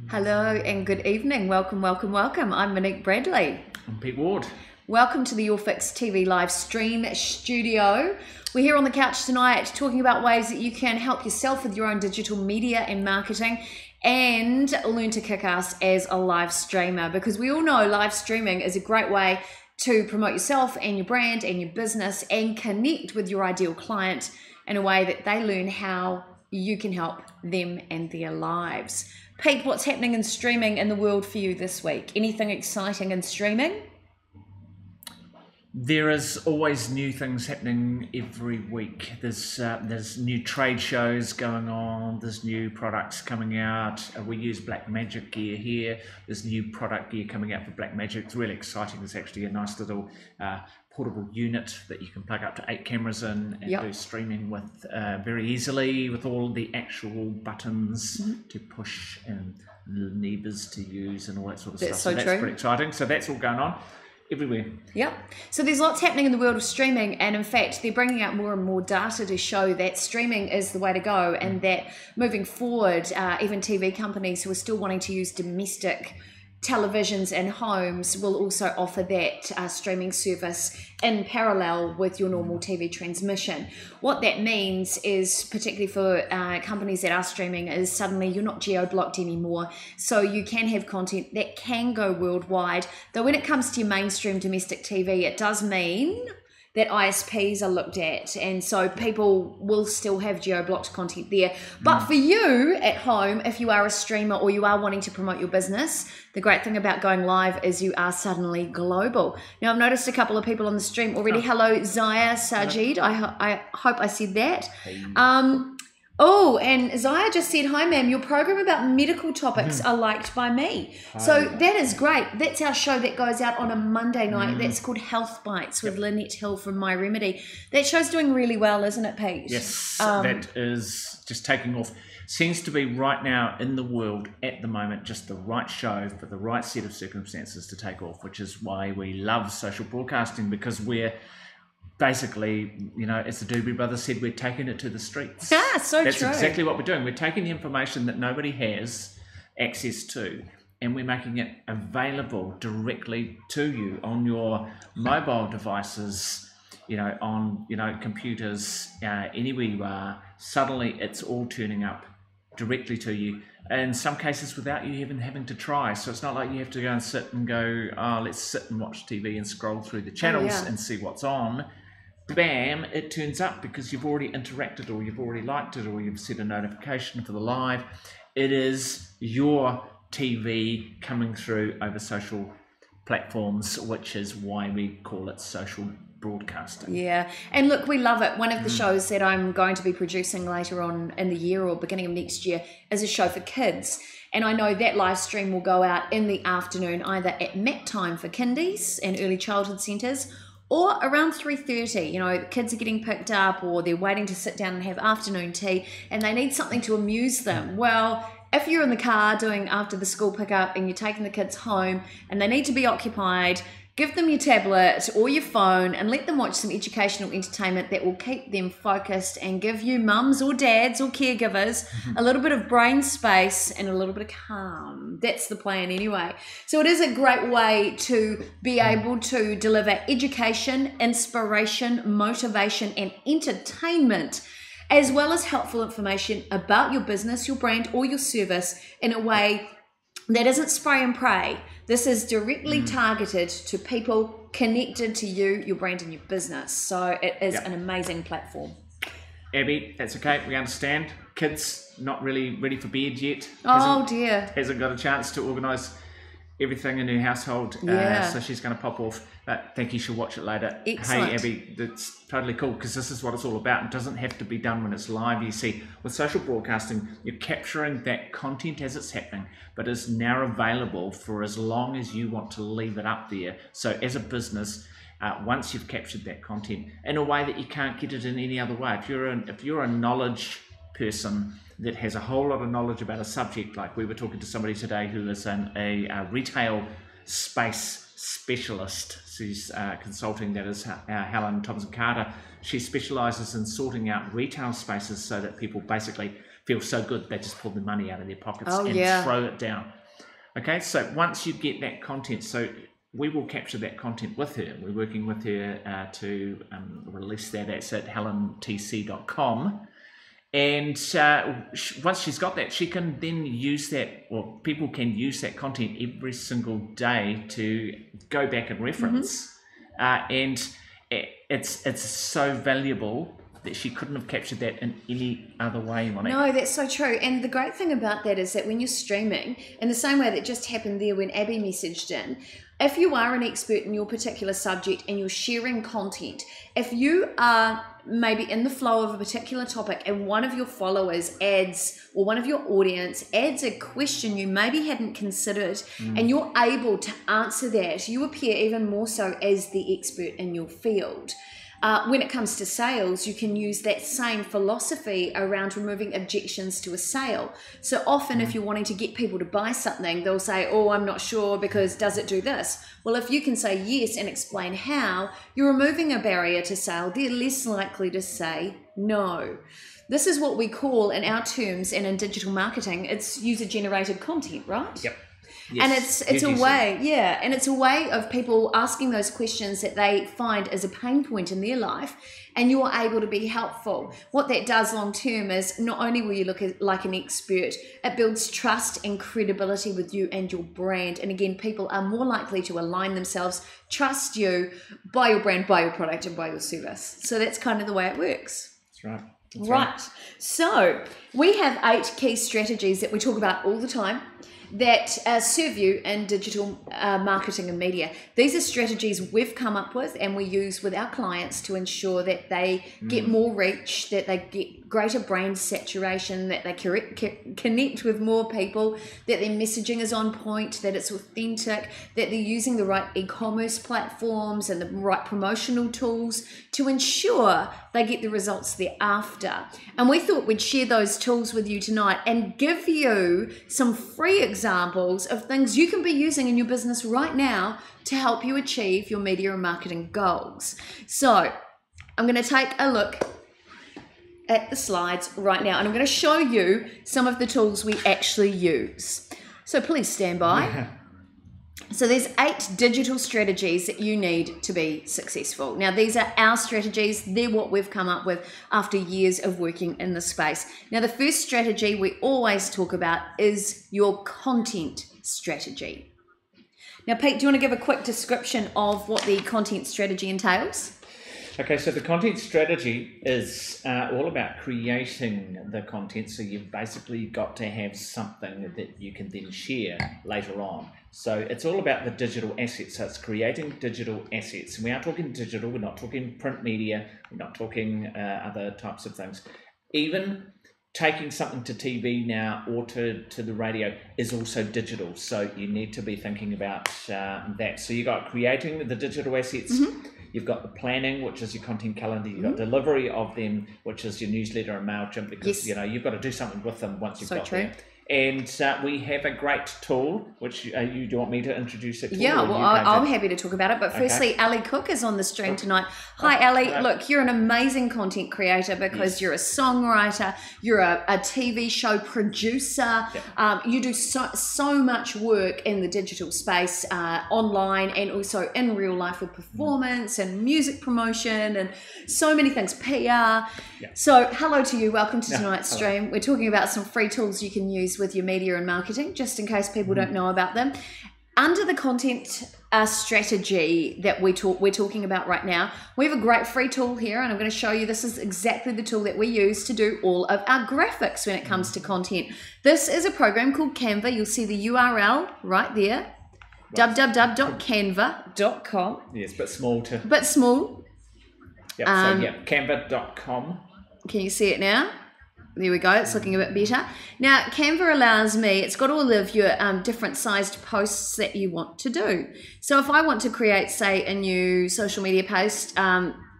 Hello and good evening. Welcome, welcome, welcome. I'm Monique Bradley. I'm Pete Ward. Welcome to the YourFixTV live stream studio. We're here on the couch tonight talking about ways that you can help yourself with your own digital media and marketing and learn to kick ass as a live streamer, because we all know live streaming is a great way to promote yourself and your brand and your business and connect with your ideal client in a way that they learn how you can help them and their lives. Pete, what's happening in streaming in the world for you this week? Anything exciting in streaming? There is always new things happening every week. There's new trade shows going on. There's new products coming out. We use Blackmagic gear here. There's new product gear coming out for Blackmagic. It's really exciting. There's actually a nice little portable unit that you can plug up to 8 cameras in and do streaming with very easily, with all the actual buttons to push and levers to use and all that sort of stuff. So that's pretty exciting. So that's all going on everywhere. Yep. So there's lots happening in the world of streaming, and in fact they're bringing out more and more data to show that streaming is the way to go, and that moving forward even TV companies who are still wanting to use domestic televisions and homes will also offer that streaming service in parallel with your normal TV transmission. What that means is, particularly for companies that are streaming, is suddenly you're not geo-blocked anymore, so you can have content that can go worldwide. Though when it comes to your mainstream domestic TV, it does mean that ISPs are looked at, and so people will still have geo-blocked content there. But for you at home, if you are a streamer or you are wanting to promote your business, the great thing about going live is you are suddenly global. Now, I've noticed a couple of people on the stream already. Hello, Zaya Sajid. I hope I said that. Hey. Oh, and Zaya just said, hi, ma'am, your program about medical topics are liked by me. Hi. So that is great. That's our show that goes out on a Monday night. That's called Health Bites with Lynette Hill from My Remedy. That show's doing really well, isn't it, Pete? Yes, that is just taking off. Seems to be right now in the world at the moment just the right show for the right set of circumstances to take off, which is why we love social broadcasting, because we're basically, you know, as the Doobie Brothers said, we're taking it to the streets. Yeah, so That's true. exactly what we're doing. We're taking the information that nobody has access to, and we're making it available directly to you on your mobile devices, you know, on, you know, computers, anywhere you are. Suddenly it's all turning up directly to you, in some cases without you even having to try. So it's not like you have to go and sit and go, oh, let's sit and watch TV and scroll through the channels and see what's on. Bam, it turns up because you've already interacted, or you've already liked it, or you've set a notification for the live. It is your TV coming through over social platforms, which is why we call it social broadcasting. Yeah, and look, we love it. One of the shows that I'm going to be producing later on in the year or beginning of next year is a show for kids. And I know that live stream will go out in the afternoon, either at mat time for kindies and early childhood centres, or around 3:30, you know, the kids are getting picked up or they're waiting to sit down and have afternoon tea and they need something to amuse them. Well, if you're in the car doing after the school pickup and you're taking the kids home and they need to be occupied, give them your tablet or your phone and let them watch some educational entertainment that will keep them focused and give you mums or dads or caregivers a little bit of brain space and a little bit of calm. That's the plan anyway. So it is a great way to be able to deliver education, inspiration, motivation, and entertainment, as well as helpful information about your business, your brand, or your service in a way that isn't spray and pray. This is directly targeted to people connected to you, your brand, and your business. So it is an amazing platform. Abby, that's okay. We understand. Kids not really ready for bed yet. Oh dear. Hasn't got a chance to organise everything in her household. So she's going to pop off. But think you should watch it later. Excellent. Hey Abby, that's totally cool, because this is what it's all about. It doesn't have to be done when it's live. You see, with social broadcasting, you're capturing that content as it's happening, but it's now available for as long as you want to leave it up there. So as a business, once you've captured that content in a way that you can't get it in any other way, if you're a knowledge person that has a whole lot of knowledge about a subject, like we were talking to somebody today who is in a retail space specialist. She's consulting, that is Helen Thompson Carter. She specialises in sorting out retail spaces so that people basically feel so good they just pull the money out of their pockets and throw it down. Okay, so once you get that content, so we will capture that content with her. We're working with her to release that. That's at helentc.com. And once she's got that, she can then use that, or people can use that content every single day to go back and reference. And it's so valuable that she couldn't have captured that in any other way, Monique. No, that's so true. And the great thing about that is that when you're streaming, in the same way that just happened there when Abby messaged in, if you are an expert in your particular subject and you're sharing content, if you are maybe in the flow of a particular topic and one of your followers adds, or one of your audience adds a question you maybe hadn't considered, and you're able to answer that, you appear even more so as the expert in your field. When it comes to sales, you can use that same philosophy around removing objections to a sale. So often if you're wanting to get people to buy something, they'll say, oh, I'm not sure because does it do this? Well, if you can say yes and explain how, you're removing a barrier to sale. They're less likely to say no. This is what we call in our terms and in digital marketing, it's user-generated content, right? Yep. Yes, and it's a way, and it's a way of people asking those questions that they find as a pain point in their life, and you're able to be helpful. What that does long term is not only will you look like an expert, it builds trust and credibility with you and your brand. And again, people are more likely to align themselves, trust you, buy your brand, buy your product, and buy your service. So that's kind of the way it works. That's right. Right. So we have 8 key strategies that we talk about all the time that serve you in digital marketing and media. These are strategies we've come up with and we use with our clients to ensure that they get more reach, that they get greater brand saturation, that they connect with more people, that their messaging is on point, that it's authentic, that they're using the right e-commerce platforms and the right promotional tools to ensure they get the results they're after. And we thought we'd share those tools with you tonight and give you some free examples of things you can be using in your business right now to help you achieve your media and marketing goals. So I'm going to take a look at the slides right now and I'm going to show you some of the tools we actually use. So please stand by. So there's 8 digital strategies that you need to be successful. Now these are our strategies. They're what we've come up with after years of working in the space. Now the first strategy we always talk about is your content strategy. Now Pete, do you want to give a quick description of what the content strategy entails? Okay, so the content strategy is all about creating the content. So you've basically got to have something that you can then share later on. So it's all about the digital assets. So it's creating digital assets. And we are talking digital. We're not talking print media. We're not talking other types of things. Even taking something to TV now or to the radio is also digital. So you need to be thinking about that. So you've got creating the digital assets. You've got the planning, which is your content calendar. You've got delivery of them, which is your newsletter and MailChimp, because you know you've got to do something with them once you've got there. And we have a great tool, which you do you want me to introduce it to? Yeah, well, I'm happy to talk about it. But firstly, Ali Cook is on the stream tonight. Hi, Ali. Hello. Look, you're an amazing content creator because you're a songwriter, you're a TV show producer. You do so much work in the digital space, online and also in real life with performance and music promotion and so many things, PR. So hello to you. Welcome to tonight's stream. We're talking about some free tools you can use with your media and marketing, just in case people don't know about them. Under the content strategy that we're talking about right now, we have a great free tool here, and I'm going to show you. This is exactly the tool that we use to do all of our graphics when it comes to content. This is a program called Canva. You'll see the URL right there, www.canva.com. Yes, but small too. But small. Yep, so canva.com. Can you see it now? There we go. It's looking a bit better. Now, Canva allows me, it's got all of your different sized posts that you want to do. So if I want to create, say, a new social media post,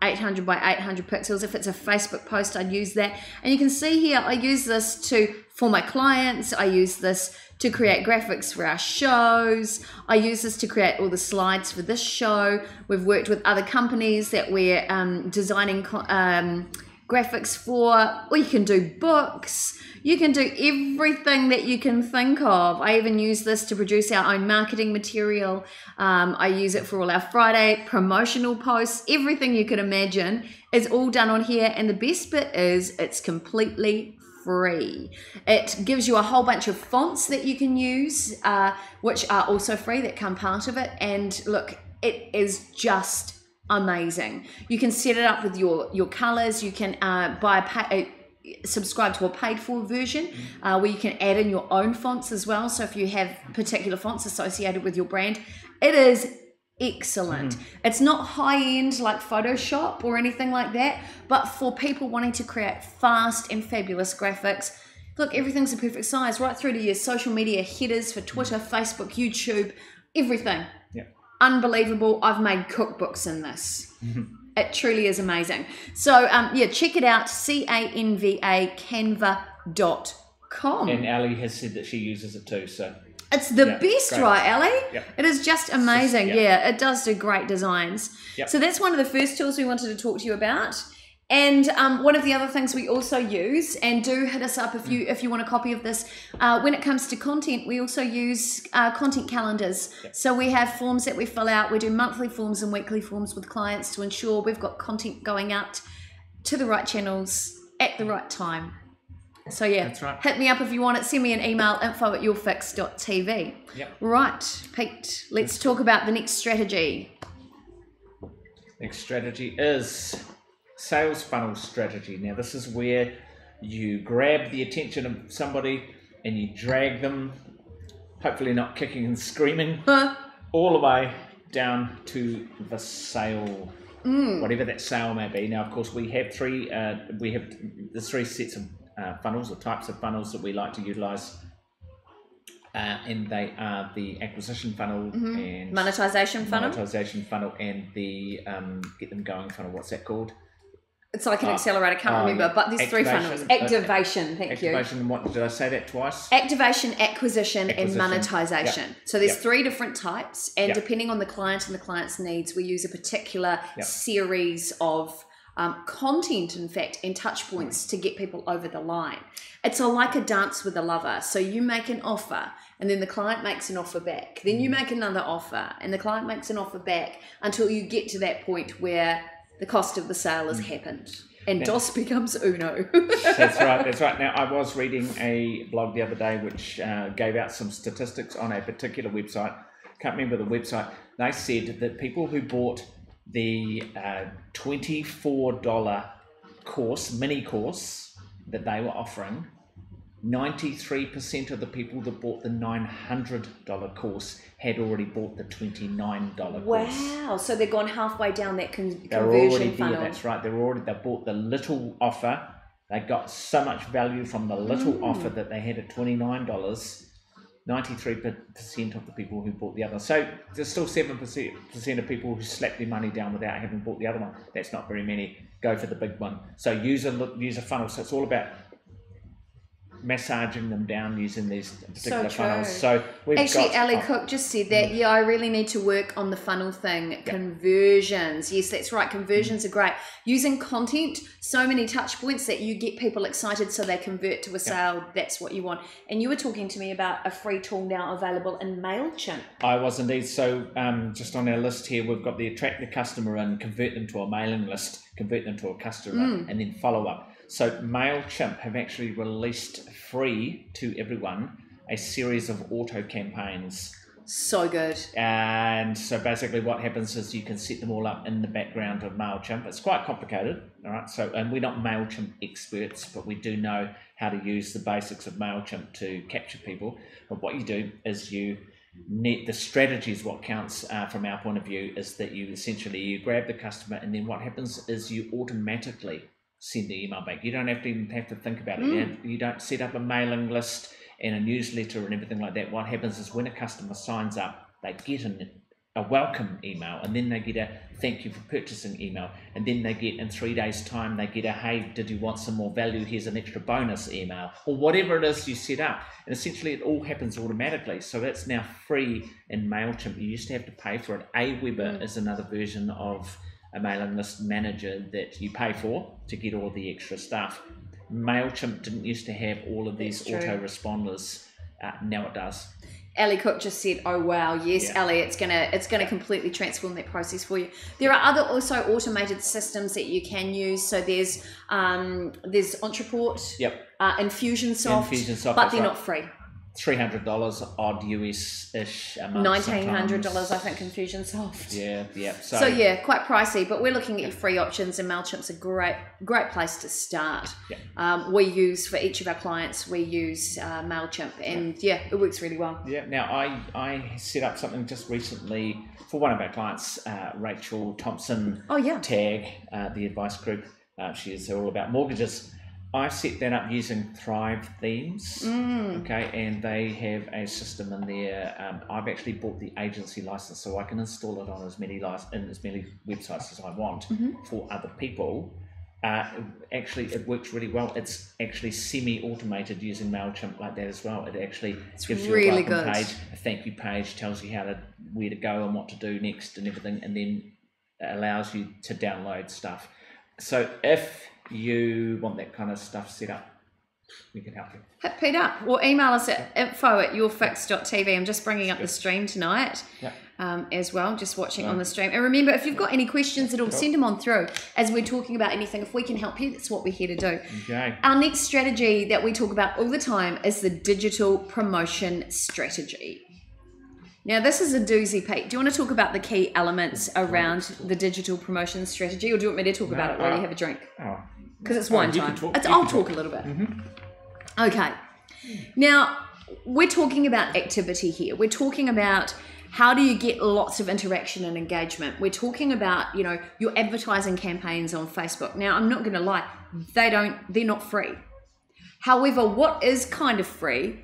800 by 800 pixels. If it's a Facebook post, I'd use that. And you can see here, I use this for my clients. I use this to create graphics for our shows. I use this to create all the slides for this show. We've worked with other companies that we're designing graphics for, or you can do books. You can do everything that you can think of. I even use this to produce our own marketing material. I use it for all our Friday promotional posts. Everything you could imagine is all done on here. And the best bit is it's completely free. It gives you a whole bunch of fonts that you can use, which are also free, that come part of it. And look, it is just amazing. You can set it up with your colors. You can subscribe to a paid for version where you can add in your own fonts as well. So if you have particular fonts associated with your brand, it is excellent. It's not high end like Photoshop or anything like that, but for people wanting to create fast and fabulous graphics, look, everything's a perfect size, right through to your social media headers for Twitter, Facebook, YouTube, everything. Yeah. Unbelievable. I've made cookbooks in this. It truly is amazing. So yeah, check it out, canva.com. And Ali has said that she uses it too, so it's the best, great. right, Ali? Yep. It is just amazing. Yeah. It does do great designs. Yep. So that's one of the first tools we wanted to talk to you about. And one of the other things we also use, and do hit us up if you want a copy of this, when it comes to content, we also use content calendars. Yep. So we have forms that we fill out. We do monthly forms and weekly forms with clients to ensure we've got content going out to the right channels at the right time. So yeah, that's right. Hit me up if you want it. Send me an email, info@yourfix.tv. Yep. Right, Pete, let's talk about the next strategy. Next strategy is sales funnel strategy. Now this is where you grab the attention of somebody and you drag them, hopefully not kicking and screaming, all the way down to the sale, whatever that sale may be. Now of course we have the three sets of funnels or types of funnels that we like to utilize, and they are the acquisition funnel and monetization funnel and the get them going funnel. What's that called? It's like an accelerator, can't remember, but there's three funnels. Activation, thank you. Activation, what did I say that twice? Activation, acquisition, and monetization. Yep. So there's three different types, and Yep. depending on the client and the client's needs, we use a particular series of content, in fact, and touch points to get people over the line. It's like a dance with a lover. So you make an offer, and then the client makes an offer back. Then you make another offer, and the client makes an offer back, until you get to that point where the cost of the sale has happened. And DOS becomes Uno. That's right. Now, I was reading a blog the other day which gave out some statistics on a particular website. Can't remember the website. They said that people who bought the $24 mini course that they were offering, 93% of the people that bought the $900 course had already bought the $29 course. Wow! So they've gone halfway down that conversion funnel. There, that's right. They bought the little offer. They got so much value from the little offer that they had at $29. 93% of the people who bought the other. So there's still 7% of people who slap their money down without having bought the other one. That's not very many. Go for the big one. So use a funnel. So it's all about massaging them down using these particular funnels. So we've actually, Ali Cook just said that. Yeah, I really need to work on the funnel thing. Yep. Conversions. Yes, that's right. Conversions are great. Using content, so many touch points that you get people excited so they convert to a sale. That's what you want. And you were talking to me about a free tool now available in MailChimp. I was indeed. So just on our list here, we've got the attract the customer and convert them to a mailing list, convert them to a customer, and then follow up. So MailChimp have actually released free to everyone a series of auto campaigns. So good. And so basically what happens is you can set them all up in the background of MailChimp. It's quite complicated, all right? So, and we're not MailChimp experts, but we do know how to use the basics of MailChimp to capture people. But what you do is the strategy is what counts from our point of view, is that you grab the customer, and then what happens is you automatically send the email back. You don't even have to think about it. You don't set up a mailing list and a newsletter and everything like that. What happens is when a customer signs up, they get a welcome email, and then they get a thank you for purchasing email, and then they get, in 3 days time, they get a hey, did you want some more value, here's an extra bonus email, or whatever it is you set up. And essentially it all happens automatically. So that's now free in MailChimp. You used to have to pay for it. Aweber is another version of a mailing list manager that you pay for to get all the extra stuff. MailChimp didn't used to have all of these autoresponders. Now it does. Ali Cook just said, "Oh wow, yes, Yeah. Ali, it's gonna completely transform that process for you." There are other also automated systems that you can use. So there's Entreport, Infusionsoft, but they're not free. $300 odd US-ish a month. $1,900, I think, Infusionsoft. Yeah. So yeah, quite pricey, but we're looking at your free options, and MailChimp's a great place to start. Yeah. We use, for each of our clients, we use MailChimp, and yeah, it works really well. Yeah. Now I set up something just recently for one of our clients, Rachel Thompson. Oh yeah. Tag, the advice group. She is all about mortgages. I set that up using Thrive themes, okay, and they have a system in there. I've actually bought the agency license, so I can install it on as many websites as I want for other people. Actually, it works really well. It's actually semi-automated using MailChimp like that as well. It actually gives you a welcome page, a thank you page, tells you where to go and what to do next and everything, and then allows you to download stuff. So if you want that kind of stuff set up, we can help you. Hit Pete up or email us at info@yourfix.tv. I'm just bringing up the stream tonight as well, just watching on the stream. And remember, if you've got any questions at all, send them on through as we're talking about anything. If we can help you, that's what we're here to do. Okay. Our next strategy that we talk about all the time is the digital promotion strategy. Now, this is a doozy, Pete. Do you want to talk about the key elements around the digital promotion strategy, or do you want me to talk about it while you have a drink? Because it's wine time. I'll talk a little bit. Okay. Now, we're talking about activity here. We're talking about how do you get lots of interaction and engagement. We're talking about, your advertising campaigns on Facebook. Now, I'm not going to lie, they're not free. However, what is kind of free,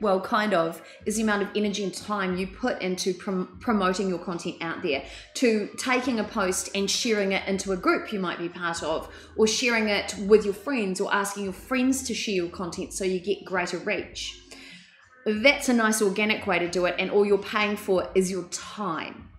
is the amount of energy and time you put into promoting your content out there, to taking a post and sharing it into a group you might be part of, or sharing it with your friends, or asking your friends to share your content so you get greater reach. That's a nice organic way to do it, and all you're paying for is your time.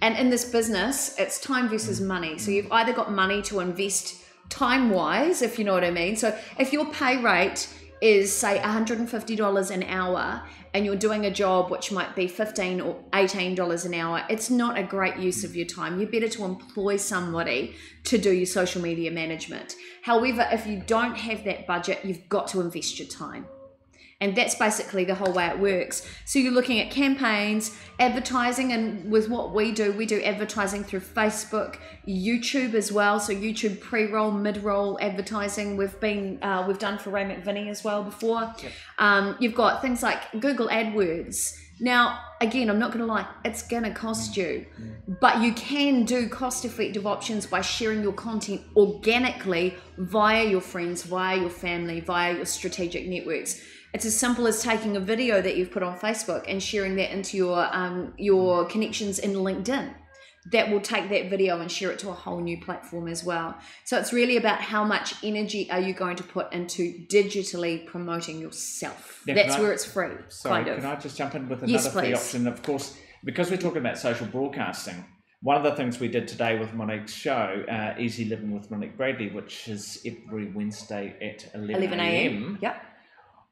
And in this business, it's time versus money. So you've either got money to invest time-wise, if you know what I mean. So if your pay rate is, say, $150 an hour, and you're doing a job which might be $15 or $18 an hour, it's not a great use of your time. You're better to employ somebody to do your social media management. However, if you don't have that budget, you've got to invest your time. And that's basically the whole way it works. So you're looking at campaigns, advertising, and with what we do advertising through Facebook, YouTube as well. So YouTube pre-roll, mid-roll advertising. We've done for Ray McVinney as well before. Yep. You've got things like Google AdWords. Now, again, I'm not going to lie, it's going to cost you, but you can do cost-effective options by sharing your content organically via your friends, via your family, via your strategic networks. It's as simple as taking a video that you've put on Facebook and sharing that into your connections in LinkedIn. That will take that video and share it to a whole new platform as well. So it's really about how much energy are you going to put into digitally promoting yourself. Now, that's where it's free. Sorry, can I just jump in with another free option? Of course, because we're talking about social broadcasting, one of the things we did today with Monique's show, Easy Living with Monique Bradley, which is every Wednesday at 11 a.m. Yep.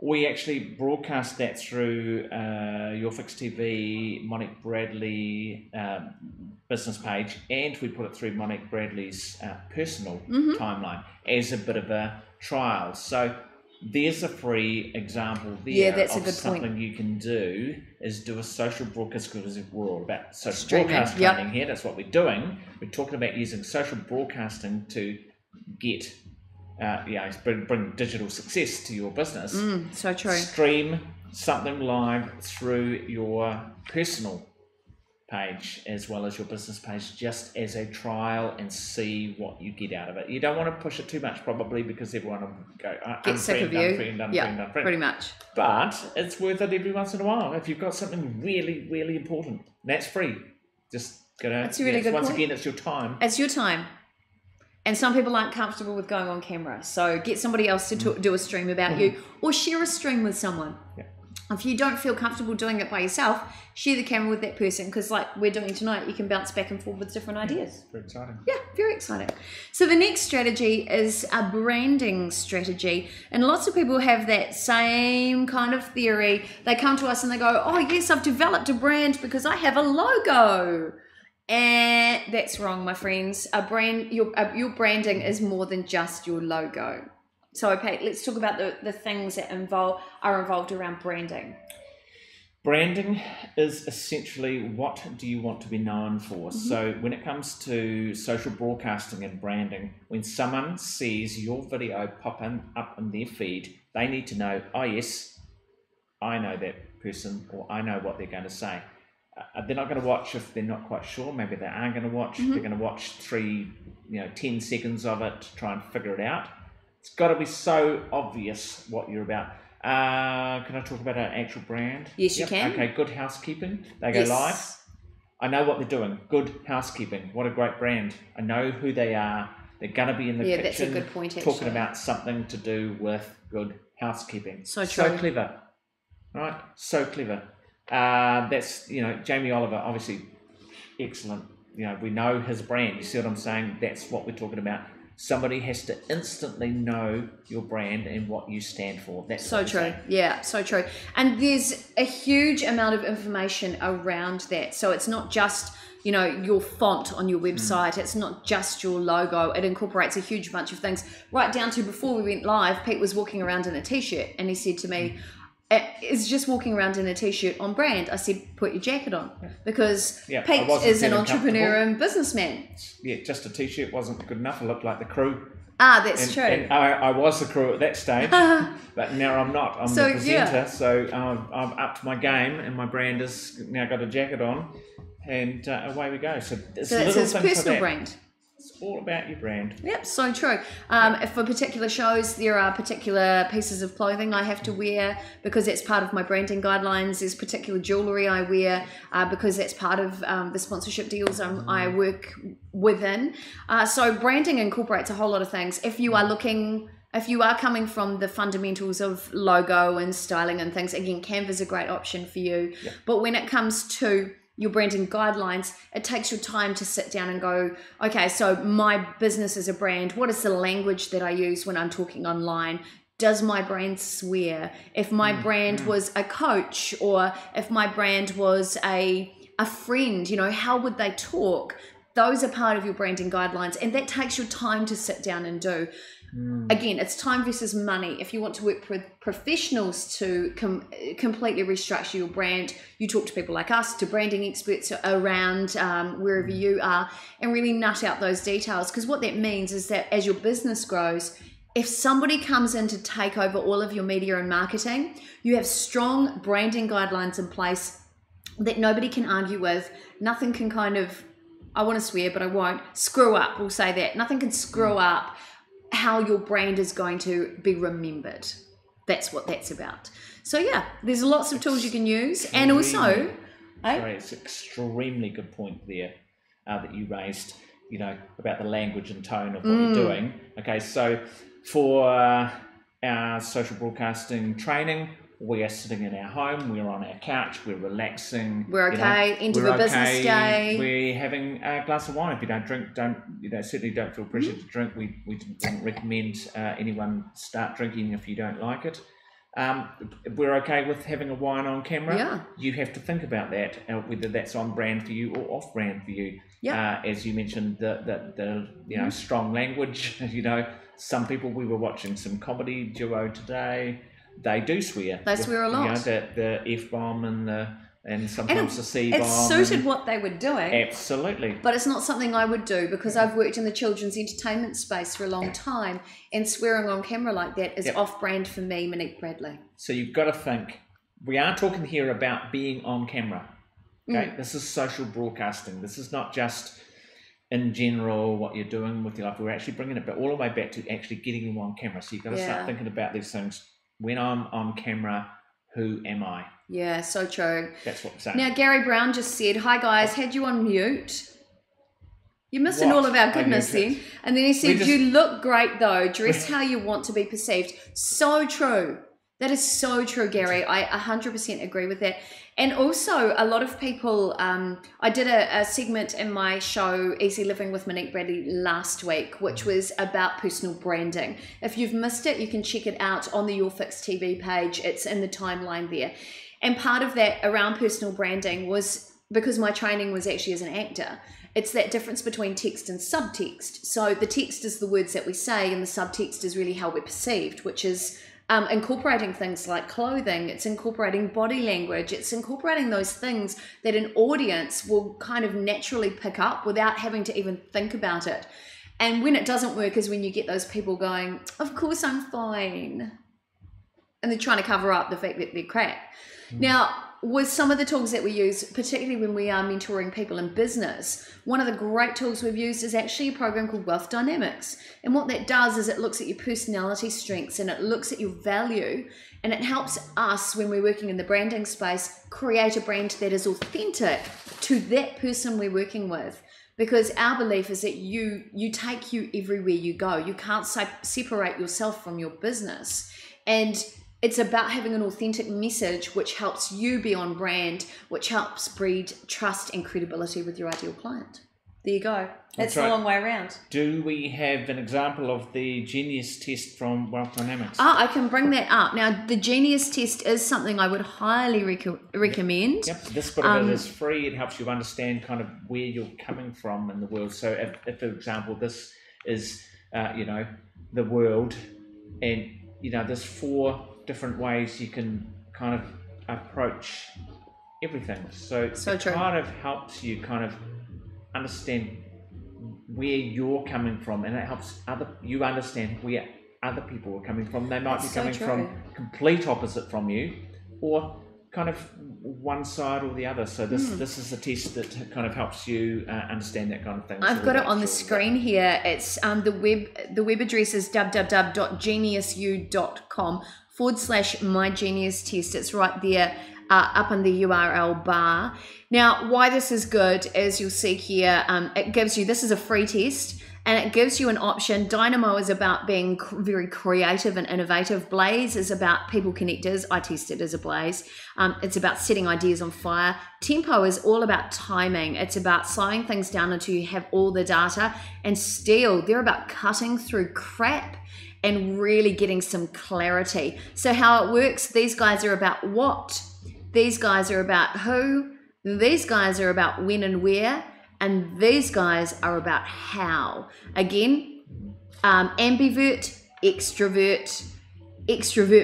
We actually broadcast that through YourFixTV, Monique Bradley business page, and we put it through Monique Bradley's personal timeline as a bit of a trial. So there's a free example there. Yeah, that's of a good something point. you can do is do a social broadcast, because we're all about social broadcast training here. That's what we're doing. We're talking about using social broadcasting to get bring digital success to your business. So true. Stream something live through your personal page as well as your business page, just as a trial, and see what you get out of it. You don't want to push it too much, probably, because everyone will go, get sick of you. Unfriend. Pretty much. But it's worth it every once in a while if you've got something really, really important. That's free. Just gotta. That's a really good once point. again, it's your time. It's your time. And some people aren't comfortable with going on camera. So get somebody else to do a stream about you, or share a stream with someone. Yeah. If you don't feel comfortable doing it by yourself, share the camera with that person, because like we're doing tonight, you can bounce back and forth with different ideas. Very exciting. Yeah, very exciting. So the next strategy is a branding strategy. And lots of people have that same kind of theory. They come to us and they go, oh yes, I've developed a brand because I have a logo. And that's wrong, my friends. Your branding is more than just your logo. So, okay, let's talk about the things that are involved around branding. Branding is essentially, what do you want to be known for? So when it comes to social broadcasting and branding, when someone sees your video up in their feed, they need to know, oh yes, I know that person, or I know what they're going to say. They're not going to watch if they're not quite sure. Maybe they are going to watch. They're going to watch 10 seconds of it to try and figure it out. It's got to be so obvious what you're about. Can I talk about our actual brand? Yes, you can. Okay, Good Housekeeping. They go live. I know what they're doing. Good Housekeeping. What a great brand. I know who they are. They're going to be in the kitchen. That's a good point, talking about something to do with good housekeeping. So true. So clever. Right? So clever. That's, Jamie Oliver, obviously excellent. We know his brand. You see what I'm saying? That's what we're talking about. Somebody has to instantly know your brand and what you stand for. That's so true. Yeah, so true. And there's a huge amount of information around that. So it's not just, your font on your website. It's not just your logo. It incorporates a huge bunch of things. Right down to before we went live, Pete was walking around in a t-shirt and he said to me, is just walking around in a t-shirt on brand. I said, put your jacket on, because Pete is an entrepreneur and businessman. Yeah, just a t-shirt wasn't good enough. I looked like the crew. That's true. And I was the crew at that stage, but now I'm not. I'm the presenter, so I've upped my game, and my brand has now got a jacket on, and away we go. So it's his personal brand. It's all about your brand. Yep, so true. For particular shows, there are particular pieces of clothing I have to wear because it's part of my branding guidelines. There's particular jewellery I wear because that's part of the sponsorship deals I work within. So branding incorporates a whole lot of things. If you are coming from the fundamentals of logo and styling and things, again, Canva's a great option for you. Yep. But when it comes to your branding guidelines, it takes your time to sit down and go, okay, so my business is a brand. What is the language that I use when I'm talking online? Does my brand swear? If my brand was a coach, or if my brand was a friend, how would they talk? Those are part of your branding guidelines, and that takes your time to sit down and do. Again, it's time versus money. If you want to work with professionals to completely restructure your brand, you talk to people like us, to branding experts around wherever you are, and really nut out those details. Because what that means is that as your business grows, if somebody comes in to take over all of your media and marketing, you have strong branding guidelines in place that nobody can argue with. Nothing can I want to swear, but I won't, screw up. We'll say that. Nothing can screw up how your brand is going to be remembered. That's what that's about. So yeah, there's lots of tools you can use. And also... it's an extremely good point there that you raised, about the language and tone of what you're doing. Okay, so for our social broadcasting training, we are sitting in our home, we're on our couch, we're relaxing. We're okay, end of a business day. We're having a glass of wine. If you don't drink, certainly don't feel pressure to drink. We don't recommend anyone start drinking if you don't like it. We're okay with having a wine on camera. Yeah. You have to think about that, whether that's on brand for you or off brand for you. Yeah. As you mentioned, the strong language. Some people, we were watching some comedy duo today. They do swear. They swear a lot. The F-bomb and sometimes the C-bomb. It suited what they were doing. Absolutely. But it's not something I would do, because I've worked in the children's entertainment space for a long time, and swearing on camera like that is off-brand for me, Monique Bradley. So you've got to think. We are talking here about being on camera. Okay, This is social broadcasting. This is not just in general what you're doing with your life. We're actually bringing it all the way back to actually getting you on camera. So you've got to start thinking about these things. When I'm on camera, who am I? Yeah, so true. That's what I'm saying. Now, Gary Brown just said, "Hi guys, had you on mute. You're missing all of our goodness then." And then he said, "You look great though. Dress how you want to be perceived." So true. That is so true, Gary. I 100% agree with that. And also, a lot of people, I did a segment in my show, Easy Living with Monique Bradley, last week, which was about personal branding. If you've missed it, you can check it out on the YourFixTV page. It's in the timeline there. And part of that around personal branding was because my training was actually as an actor. It's that difference between text and subtext. So the text is the words that we say, and the subtext is really how we're perceived, which is incorporating things like clothing, it's incorporating body language, it's incorporating those things that an audience will kind of naturally pick up without having to even think about it. And when it doesn't work is when you get those people going, "Of course I'm fine." And they're trying to cover up the fact that they're crap. Now, with some of the tools that we use, particularly when we are mentoring people in business, one of the great tools we've used is actually a program called Wealth Dynamics. And what that does is it looks at your personality strengths and it looks at your value, and it helps us, when we're working in the branding space, create a brand that is authentic to that person we're working with. Because our belief is that you take you everywhere you go. You can't separate yourself from your business. And it's about having an authentic message which helps you be on brand, which helps breed trust and credibility with your ideal client. There you go. That's the long way around. Do we have an example of the Genius test from Wealth Dynamics? I can bring that up. Now, the Genius test is something I would highly recommend. Yep, this bit of it is free. It helps you understand kind of where you're coming from in the world. So if for example, this is, the world, and, there's 4 different ways you can kind of approach everything. So it kind of helps you kind of understand where you're coming from, and it helps you understand where other people are coming from. They might be coming from complete opposite from you, or kind of one side or the other. So this is a test that kind of helps you understand that kind of thing. I've got it on the screen here. It's the web address is www.geniusu.com/mygeniustest. It's right there up in the URL bar. Now, why this is good is you'll see here, it gives you, this is a free test, and it gives you an option. Dynamo is about being very creative and innovative. Blaze is about people connectors. I tested as a Blaze. It's about setting ideas on fire. Tempo is all about timing. It's about slowing things down until you have all the data. And Steel, they're about cutting through crap and really getting some clarity. So how it works, these guys are about what, these guys are about who, these guys are about when and where, and these guys are about how. Again, ambivert, extrovert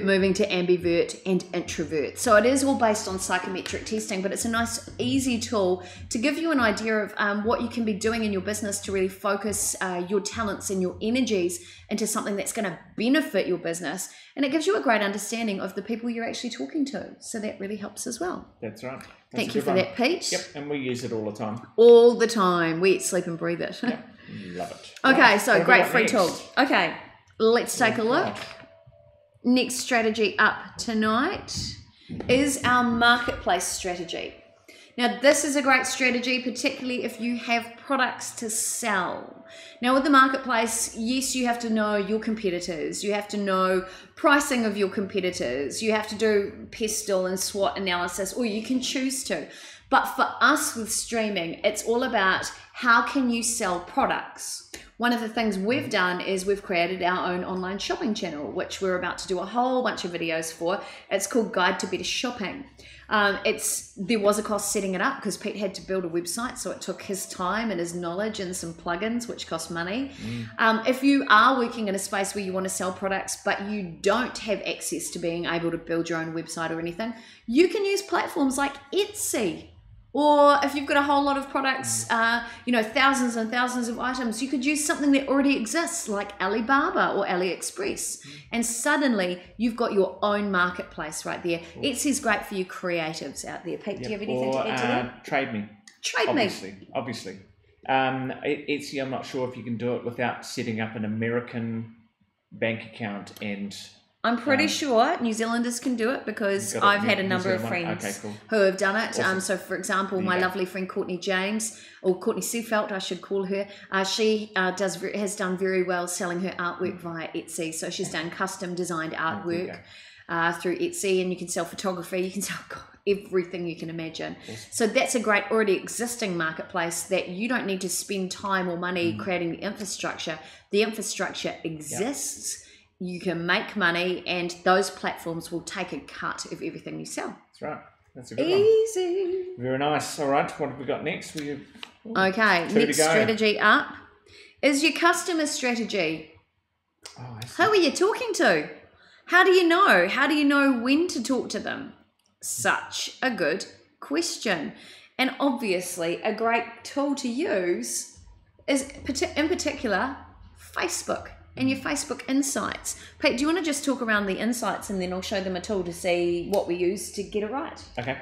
moving to ambivert, and introvert. So it is all based on psychometric testing, but it's a nice, easy tool to give you an idea of what you can be doing in your business to really focus your talents and your energies into something that's going to benefit your business. And it gives you a great understanding of the people you're actually talking to. So that really helps as well. That's right. Thank you for that, Pete. Yep, and we use it all the time. All the time. We eat, sleep, and breathe it. Yep, love it. Okay, so great free tool. Okay, let's take a look. Next strategy up tonight is our marketplace strategy. Now, this is a great strategy, particularly if you have products to sell. Now, with the marketplace, yes, you have to know your competitors. You have to know pricing of your competitors. You have to do pestle and SWOT analysis, or you can choose to. But for us with streaming, it's all about how can you sell products. One of the things we've done is we've created our own online shopping channel, which we're about to do a whole bunch of videos for. It's called Guide to Better Shopping. There was a cost setting it up because Pete had to build a website, so it took his time and his knowledge and some plugins, which cost money. If you are working in a space where you want to sell products, but you don't have access to being able to build your own website or anything, you can use platforms like Etsy. Or if you've got a whole lot of products, thousands and thousands of items, you could use something that already exists like Alibaba or AliExpress. And suddenly you've got your own marketplace right there. Etsy's great for you creatives out there. Pete, do you have anything to add to that? Trade Me. Obviously. Etsy, I'm not sure if you can do it without setting up an American bank account and I'm pretty sure New Zealanders can do it because I've had a number of friends who have done it. Awesome. So, for example, my lovely friend Courtney James, or Courtney Seafelt, I should call her, she has done very well selling her artwork via Etsy. So she's done custom designed artwork through Etsy, and you can sell photography, you can sell everything you can imagine. Awesome. So that's a great already existing marketplace that you don't need to spend time or money creating the infrastructure. The infrastructure exists. Yep. You can make money, and those platforms will take a cut of everything you sell. That's right. That's a good Easy. one. Very nice. All right. What have we got next? Okay. Next strategy up is your customer strategy. Oh, who are you talking to? How do you know? How do you know when to talk to them? Such a good question. And obviously, a great tool to use is, in particular, Facebook. And your Facebook insights. Pete, do you want to just talk around the insights, and then I'll show them a tool to see what we use to get it right? Okay.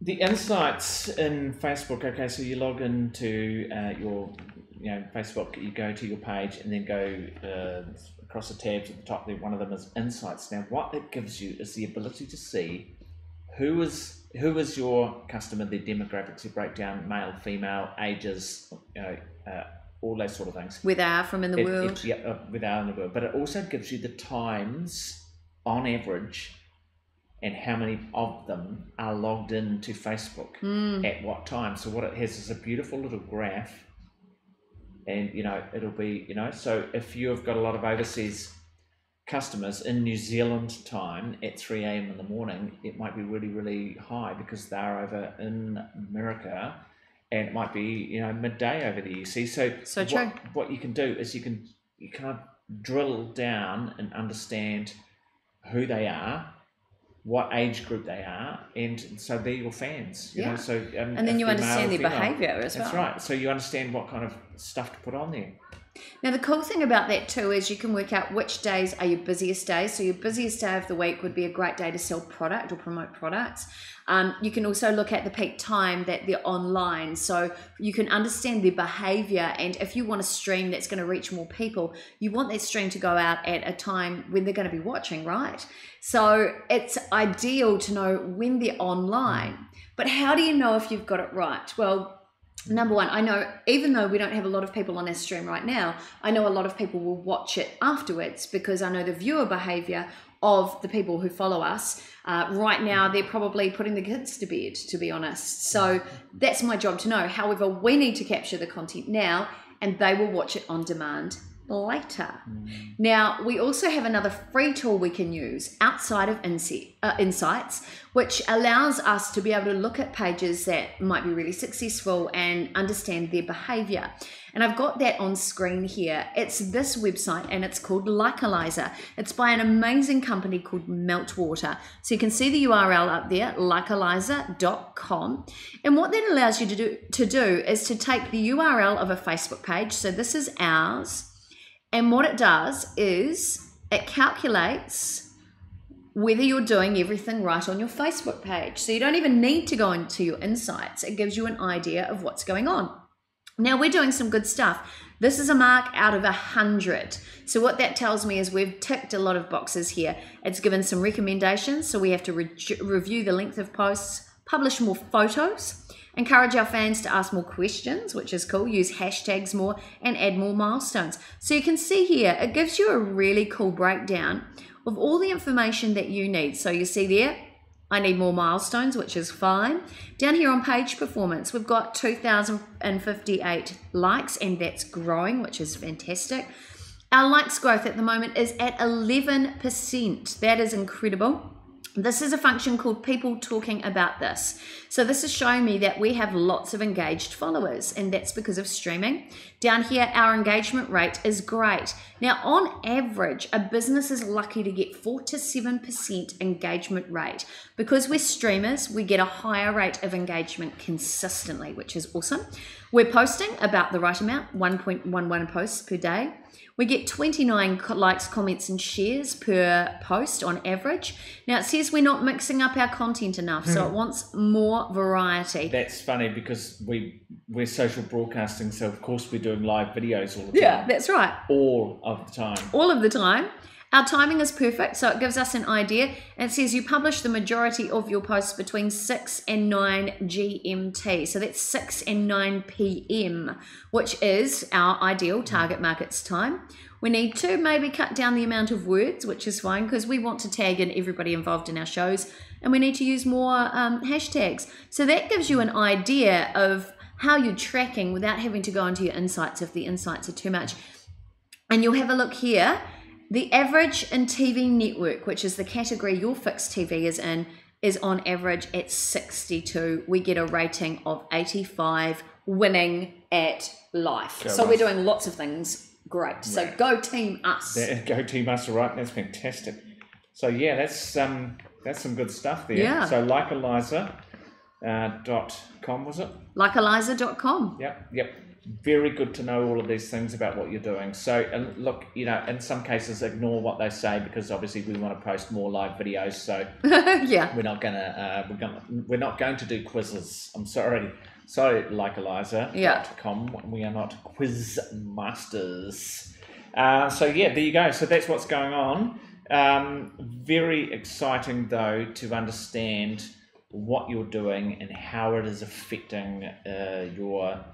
The insights in Facebook. Okay, so you log into your Facebook. You go to your page and then go across the tabs at the top there. One of them is insights. Now, what it gives you is the ability to see who is your customer, their demographics, their breakdown, male, female, ages, all those sort of things. Where they are from in the world. Where they are in the world. But it also gives you the times on average and how many of them are logged into Facebook at what time. So what it has is a beautiful little graph, and it'll be, so if you've got a lot of overseas customers in New Zealand time at 3 a.m. in the morning, it might be really, really high because they're over in America. And it might be, midday over there, you see. So true. What you can do is you kind of drill down and understand who they are, what age group they are, and so they're your fans. You know. So and then you understand their behaviour as well. That's right. So you understand what kind of stuff to put on there. Now, the cool thing about that too is you can work out which days are your busiest days. So your busiest day of the week would be a great day to sell product or promote products. You can also look at the peak time that they're online. So you can understand their behavior. And if you want a stream that's going to reach more people, you want that stream to go out at a time when they're going to be watching, right? So it's ideal to know when they're online. But how do you know if you've got it right? Well, number one, I know even though we don't have a lot of people on our stream right now, I know a lot of people will watch it afterwards because I know the viewer behavior of the people who follow us. Right now, they're probably putting the kids to bed, to be honest. So that's my job to know. However, we need to capture the content now, and they will watch it on demand later. Now, we also have another free tool we can use outside of Insights, which allows us to be able to look at pages that might be really successful and understand their behavior. And I've got that on screen here. It's this website, and it's called Likealyzer. It's by an amazing company called Meltwater. So you can see the URL up there, likealyzer.com. And what that allows you to do is to take the URL of a Facebook page. So this is ours. And what it does is it calculates whether you're doing everything right on your Facebook page. So you don't even need to go into your insights. It gives you an idea of what's going on. Now we're doing some good stuff. This is a mark out of 100. So what that tells me is we've ticked a lot of boxes here. It's given some recommendations. So we have to review the length of posts, publish more photos, encourage our fans to ask more questions, which is cool, use hashtags more, and add more milestones. So you can see here, it gives you a really cool breakdown of all the information that you need. So you see there, I need more milestones, which is fine. Down here on page performance, we've got 2,058 likes, and that's growing, which is fantastic. Our likes growth at the moment is at 11%. That is incredible. This is a function called people talking about this. So this is showing me that we have lots of engaged followers, and that's because of streaming. Down here, our engagement rate is great. Now, on average, a business is lucky to get 4 to 7% engagement rate. Because we're streamers, we get a higher rate of engagement consistently, which is awesome. We're posting about the right amount, 1.11 posts per day. We get 29 likes, comments, and shares per post on average. Now, it says we're not mixing up our content enough, so it wants more variety. That's funny because we're social broadcasting, so of course we're doing live videos all the time. Yeah, that's right. All of the time. All of the time. Our timing is perfect, so it gives us an idea. It says you publish the majority of your posts between 6 and 9 GMT. So that's 6 and 9 PM, which is our ideal target market's time. We need to maybe cut down the amount of words, which is fine because we want to tag in everybody involved in our shows, and we need to use more hashtags. So that gives you an idea of how you're tracking without having to go into your insights if the insights are too much. And you'll have a look here. The average in TV network, which is the category YourFixTV is in, is on average at 62. We get a rating of 85, winning at life. Go so us. we're doing lots of things great. So Right. go team us. Go team us, all right? That's fantastic. So yeah, that's some good stuff there. Yeah. So likeeliza.com, was it? Likeeliza.com. Yep. Very good to know all of these things about what you're doing. So, and look, in some cases, ignore what they say because obviously we want to post more live videos. So Yeah. we're not going to do quizzes. I'm sorry, likeeliza.com. We are not quiz masters. So yeah, there you go. So that's what's going on. Very exciting though to understand what you're doing and how it is affecting your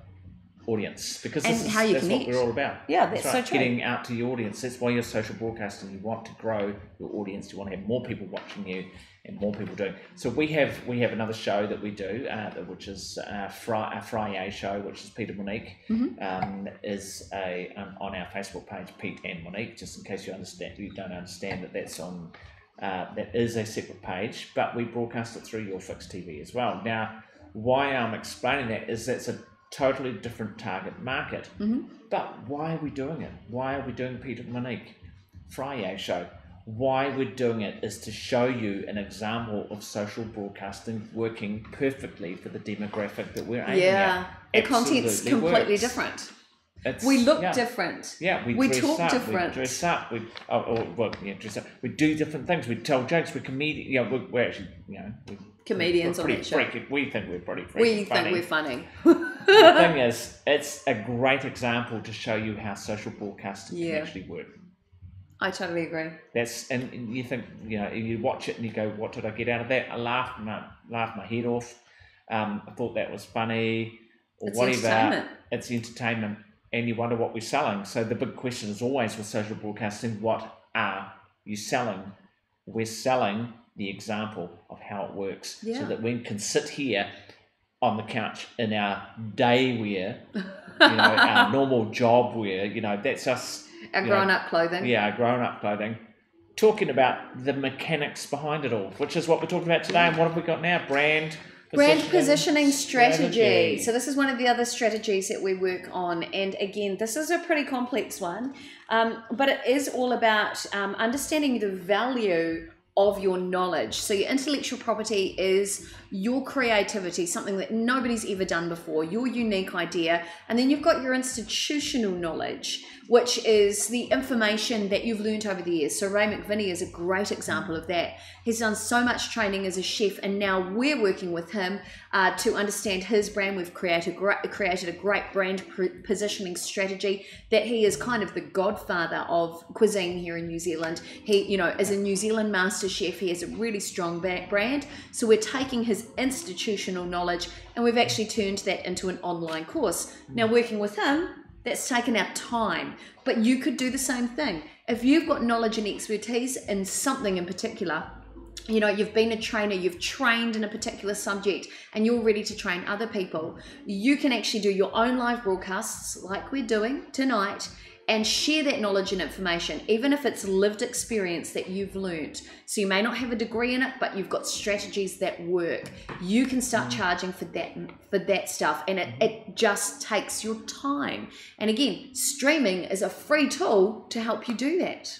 audience, because And how you that's what connect. we're all about. Yeah, that's right. so true. Getting out to your audience. That's why you're social broadcasting. You want to grow your audience. You want to have more people watching you and more people doing. So we have another show that we do, which is a Friday show, which is Pete and Monique. Is on our Facebook page, Pete and Monique. Just in case you don't understand that that's on. That is a separate page, but we broadcast it through YourFixTV as well. Now, why I'm explaining that is that's a totally different target market. But why are we doing it? Why are we doing Pete and Monique Friday show? Why we're doing it is to show you an example of social broadcasting working perfectly for the demographic that we're aiming at. The content's Absolutely completely works. different. It's, We look yeah. different. Yeah, we talk dress up, different. We dress up. Dress up. We do different things. We tell jokes. We're comedians. Yeah, we're actually, we're Comedians we're on pretty that show. freaky. We think we're pretty freaky. We funny. think we're funny. The thing is, it's a great example to show you how social broadcasting can actually work. I totally agree. And you think, you watch it and you go, what did I get out of that? I laughed my head off. I thought that was funny or It's whatever. entertainment. It's entertainment, and you wonder what we're selling. So the big question is always with social broadcasting, what are you selling? We're selling the example of how it works, so that we can sit here on the couch in our day wear, our normal job wear, that's us. Our grown-up clothing. Yeah, grown-up clothing. Talking about the mechanics behind it all, which is what we're talking about today. And what have we got now? Brand positioning strategy. So this is one of the other strategies that we work on. And again, this is a pretty complex one, but it is all about understanding the value of your knowledge. So your intellectual property is your creativity, something that nobody's ever done before, your unique idea. And then you've got your institutional knowledge, which is the information that you've learned over the years. So Ray McVinney is a great example of that. He's done so much training as a chef, and now we're working with him to understand his brand. We've created a great brand positioning strategy that he is kind of the godfather of cuisine here in New Zealand. He, is a New Zealand master chef. He has a really strong brand. So we're taking his institutional knowledge and we've actually turned that into an online course. Now working with him, that's taken our time, but you could do the same thing. If you've got knowledge and expertise in something in particular, you've been a trainer, you've trained in a particular subject, and you're ready to train other people, you can actually do your own live broadcasts like we're doing tonight and share that knowledge and information, even if it's lived experience that you've learned. So you may not have a degree in it, but you've got strategies that work. You can start charging for that stuff, and it just takes your time. And again, streaming is a free tool to help you do that.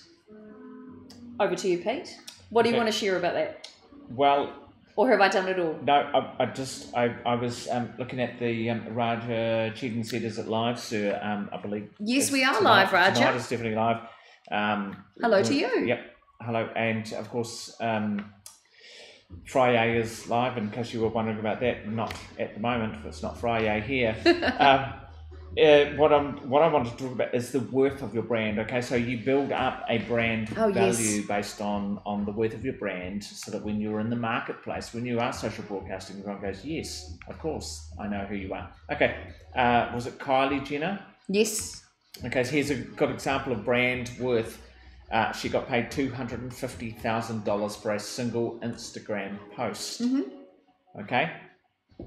Over to you, Pete. What do you want to share about that? Well, or have I done it all? No, I was looking at the Raja Cheating said, is it live, sir? I believe. Yes, we are live, Raja. Tonight is definitely live. Hello to you. Yep. Hello, and of course, Friday is live. In case you were wondering about that, not at the moment. It's not Friday here. what I want to talk about is the worth of your brand. Okay, so you build up a brand value based on the worth of your brand, so that when you're in the marketplace, when you are social broadcasting, everyone goes, yes, of course, I know who you are. Okay, was it Kylie Jenner? Yes. Okay, so here's a good example of brand worth. She got paid $250,000 for a single Instagram post. Okay.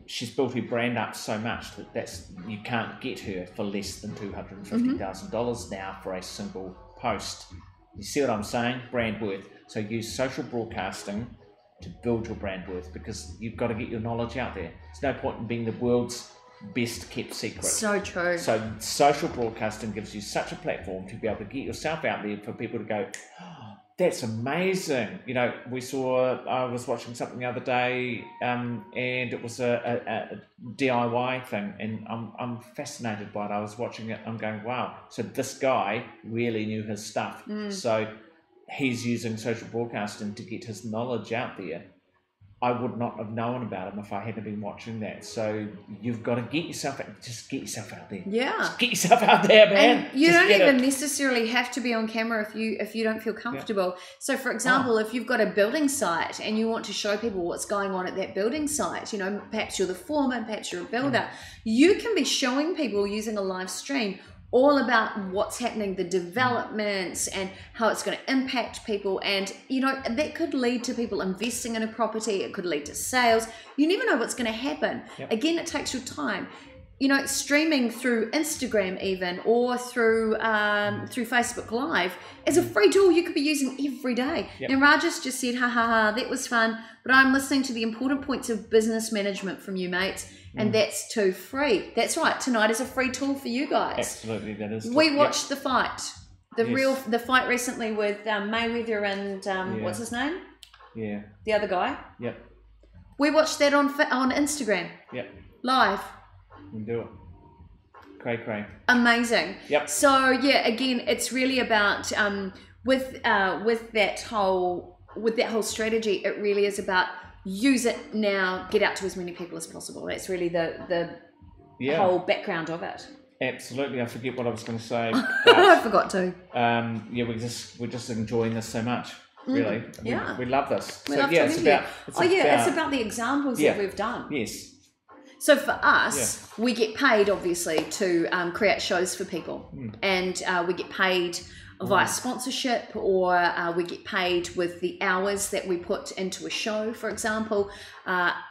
She's built her brand up so much that you can't get her for less than $250,000 now for a single post. You see what I'm saying? Brand worth. So use social broadcasting to build your brand worth, because you've got to get your knowledge out there. There's no point in being the world's best kept secret. So true. So social broadcasting gives you such a platform to be able to get yourself out there for people to go, that's amazing. You know, I was watching something the other day, and it was a DIY thing, and I'm fascinated by it. I was watching it, I'm going, wow. So this guy really knew his stuff. So he's using social broadcasting to get his knowledge out there. I would not have known about him if I hadn't been watching that. So you've got to get yourself out there. Yeah. Just get yourself out there, man. And you don't even necessarily have to be on camera if you don't feel comfortable. Yeah. So for example, if you've got a building site and you want to show people what's going on at that building site, you know, perhaps you're the foreman, perhaps you're a builder, you can be showing people using a live stream all about what's happening, the developments and how it's going to impact people. And, you know, that could lead to people investing in a property. It could lead to sales. You never know what's going to happen. Yep. Again, it takes your time. You know, streaming through Instagram even, or through Facebook Live is a free tool you could be using every day. Yep. Now, Rajas just said, that was fun, but I'm listening to the important points of business management from you, mates. And that's too free. That's right. Tonight is a free tool for you guys. Absolutely, that is. We watched the fight, the fight recently with Mayweather and what's his name? Yeah. The other guy. Yep. We watched that on Instagram. Yep. Live. We do it. Cray. Amazing. Yep. So yeah, again, it's really about with that whole strategy. It really is about. Use it now, get out to as many people as possible. That's really the whole background of it. Absolutely. I forget what I was going to say. I forgot to. We're just enjoying this so much, really. We love this. It's about the examples that we've done. Yes. So for us, we get paid, obviously, to create shows for people. And we get paid via sponsorship, or we get paid with the hours that we put into a show, for example.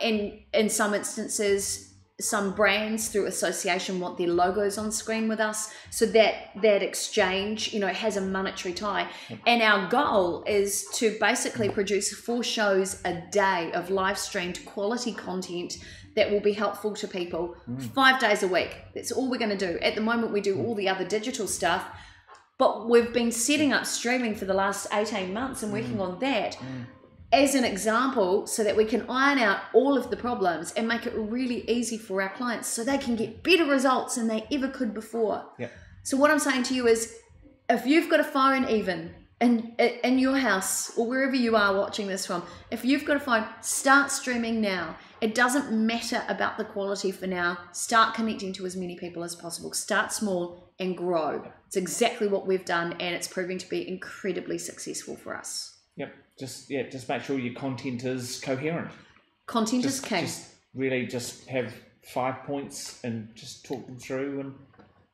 In some instances, some brands through association want their logos on screen with us, so that exchange, you know, has a monetary tie. And our goal is to basically produce 4 shows a day of live streamed quality content that will be helpful to people 5 days a week. That's all we're going to do. At the moment, we do all the other digital stuff, but we've been setting up streaming for the last 18 months and working on that as an example, so that we can iron out all of the problems and make it really easy for our clients so they can get better results than they ever could before. Yep. So what I'm saying to you is, if you've got a phone even in your house or wherever you are watching this from, if you've got a phone, start streaming now. It doesn't matter about the quality for now. Start connecting to as many people as possible. Start small and grow. It's exactly what we've done, and it's proving to be incredibly successful for us. Yep. Just make sure your content is coherent. Content is king. Just have 5 points and just talk them through, and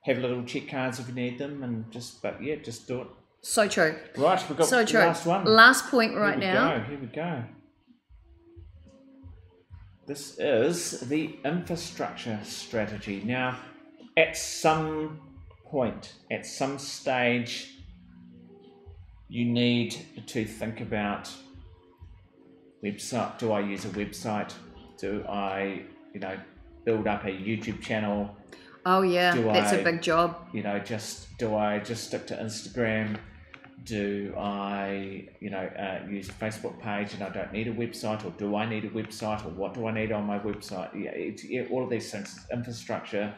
have little check cards if you need them, and just do it. So true. Right, we've got the last one. Last point now. Here we go. This is the infrastructure strategy. Now, at some point, at some stage, you need to think about website. Do I use a website? Do I, build up a YouTube channel? Oh yeah, that's a big job. Do I just stick to Instagram? Do I, use a Facebook page and I don't need a website, or do I need a website, or what do I need on my website? All of these things. Infrastructure.